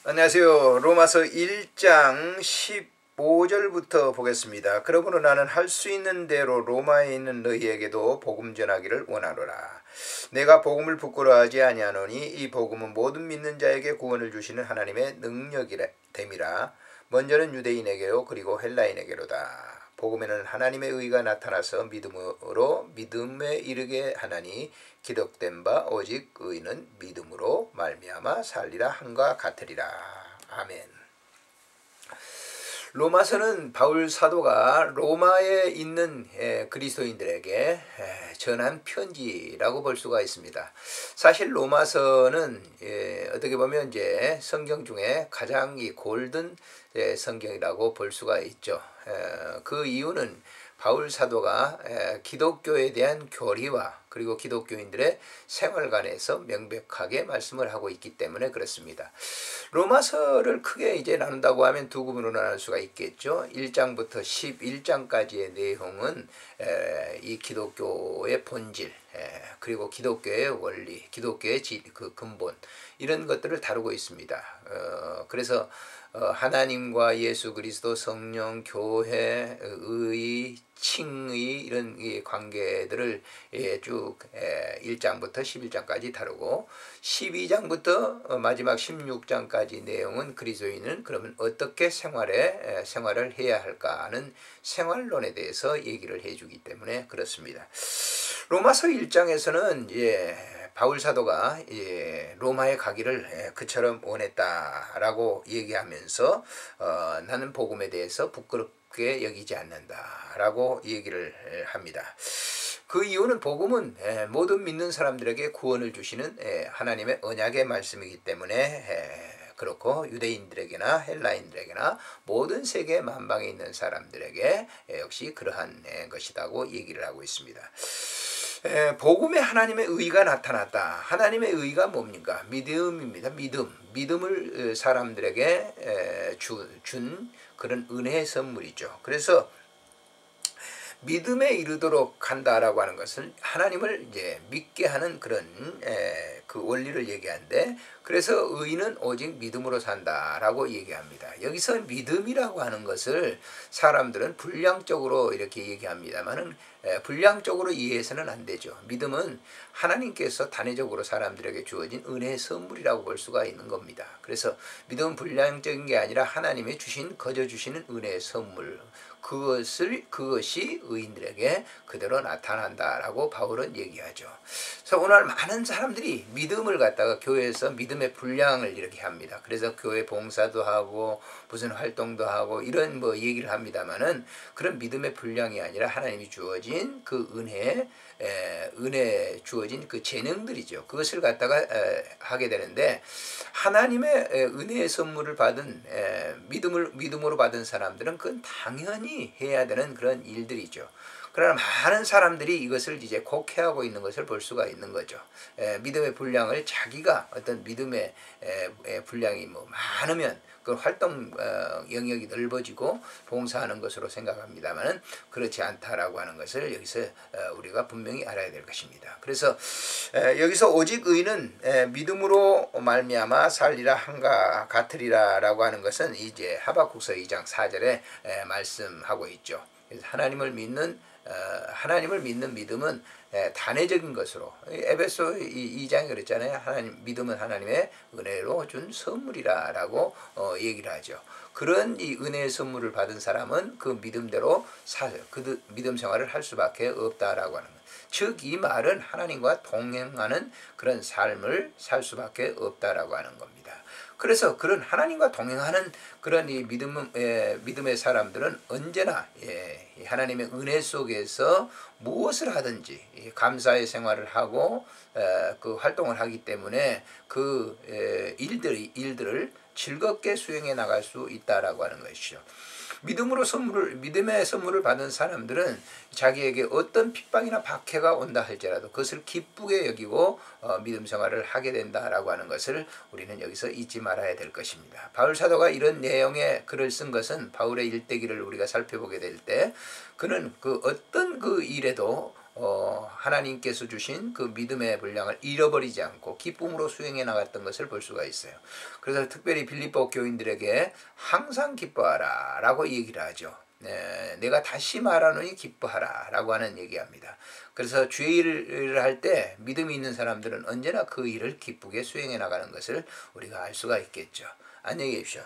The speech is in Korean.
안녕하세요. 로마서 1장 15절부터 보겠습니다. 그러므로 나는 할 수 있는 대로 로마에 있는 너희에게도 복음 전하기를 원하노라. 내가 복음을 부끄러워하지 아니하노니 이 복음은 모든 믿는 자에게 구원을 주시는 하나님의 능력이라 됨이라. 먼저는 유대인에게요 그리고 헬라인에게로다. 복음에는 하나님의 의가 나타나서 믿음으로 믿음에 이르게 하나니 기록된 바 오직 의는 믿음으로 말미암아 살리라 함과 같으리라. 아멘. 로마서는 바울 사도가 로마에 있는 그리스도인들에게 전한 편지라고 볼 수가 있습니다. 사실 로마서는 어떻게 보면 이제 성경 중에 가장 이 골든 성경이라고 볼 수가 있죠. 그 이유는 바울 사도가 기독교에 대한 교리와 그리고 기독교인들의 생활관에서 명백하게 말씀을 하고 있기 때문에 그렇습니다. 로마서를 크게 이제 나눈다고 하면 두 부분으로 나눌 수가 있겠죠. 1장부터 11장까지의 내용은 이 기독교의 본질, 그리고 기독교의 원리, 기독교의 그 근본 이런 것들을 다루고 있습니다. 그래서 하나님과 예수 그리스도, 성령, 교회, 의, 칭의 이런 관계들을 쭉 1장부터 11장까지 다루고 12장부터 마지막 16장까지 내용은 그리스도인은 그러면 어떻게 생활을 해야 할까 하는 생활론에 대해서 얘기를 해주기 때문에 그렇습니다. 로마서 1장에서는 바울 사도가 로마에 가기를 그처럼 원했다라고 얘기하면서 나는 복음에 대해서 부끄럽게 여기지 않는다라고 얘기를 합니다. 그 이유는 복음은 모든 믿는 사람들에게 구원을 주시는 하나님의 언약의 말씀이기 때문에 그렇고 유대인들에게나 헬라인들에게나 모든 세계 만방에 있는 사람들에게 역시 그러한 것이라고 얘기를 하고 있습니다. 복음에 하나님의 의가 나타났다. 하나님의 의가 뭡니까? 믿음입니다. 믿음을 사람들에게 준 그런 은혜의 선물이죠. 그래서 믿음에 이르도록 한다라고 하는 것은 하나님을 이제 믿게 하는 그런 그 원리를 얘기하는데, 그래서 의는 오직 믿음으로 산다라고 얘기합니다. 여기서 믿음이라고 하는 것을 사람들은 분량적으로 이렇게 얘기합니다만은 분량적으로 이해해서는 안 되죠. 믿음은 하나님께서 단회적으로 사람들에게 주어진 은혜의 선물이라고 볼 수가 있는 겁니다. 그래서 믿음은 분량적인 게 아니라 하나님이 거저 주시는 은혜의 선물. 그것이 의인들에게 그대로 나타난다라고 바울은 얘기하죠. 그래서 오늘 많은 사람들이 믿음을 갖다가 교회에서 믿음의 분량을 이렇게 합니다. 그래서 교회 봉사도 하고 무슨 활동도 하고 이런 얘기를 합니다만은 그런 믿음의 분량이 아니라 하나님이 주어진 그 은혜 주어진 그 재능들이죠. 그것을 갖다가 하게 되는데, 하나님의 은혜의 선물을 받은 믿음으로 받은 사람들은 그건 당연히 해야 되는 그런 일들이죠. 그러나 많은 사람들이 이것을 이제 곡해하고 있는 것을 볼 수가 있는 거죠. 믿음의 분량을 자기가 어떤 믿음의 분량이 많으면 그 활동 영역이 넓어지고 봉사하는 것으로 생각합니다만은 그렇지 않다라고 하는 것을 여기서 우리가 분명히 알아야 될 것입니다. 그래서 여기서 오직 의는 믿음으로 말미암아 살리라 함과 같으리라라고 하는 것은 이제 하박국서 2장 4절에 말씀하고 있죠. 그래서 하나님을 믿는 믿음은 단회적인 것으로, 에베소 2장에 그랬잖아요. 믿음은 하나님의 은혜로 준 선물이라고 얘기를 하죠. 그런 이 은혜의 선물을 받은 사람은 그 믿음대로 그 믿음 생활을 할 수밖에 없다라고 하는 것. 즉 이 말은 하나님과 동행하는 그런 삶을 살 수밖에 없다라고 하는 겁니다. 그래서 그런 하나님과 동행하는 그런 이 믿음의 사람들은 언제나 하나님의 은혜 속에서 무엇을 하든지 감사의 생활을 하고 그 활동을 하기 때문에 그 일들을 즐겁게 수행해 나갈 수 있다라고 하는 것이죠. 믿음의 선물을 받은 사람들은 자기에게 어떤 핍박이나 박해가 온다 할지라도 그것을 기쁘게 여기고 믿음 생활을 하게 된다라고 하는 것을 우리는 여기서 잊지 말아야 될 것입니다. 바울 사도가 이런 내용의 글을 쓴 것은 바울의 일대기를 우리가 살펴보게 될 때 그는 그 어떤 그 일에도 하나님께서 주신 그 믿음의 분량을 잃어버리지 않고 기쁨으로 수행해 나갔던 것을 볼 수가 있어요. 그래서 특별히 빌립보 교인들에게 항상 기뻐하라 라고 얘기를 하죠. 네, 내가 다시 말하노니 기뻐하라 라고 하는 얘기합니다. 그래서 주의 일을 할 때 믿음이 있는 사람들은 언제나 그 일을 기쁘게 수행해 나가는 것을 우리가 알 수가 있겠죠. 안녕히 계십시오.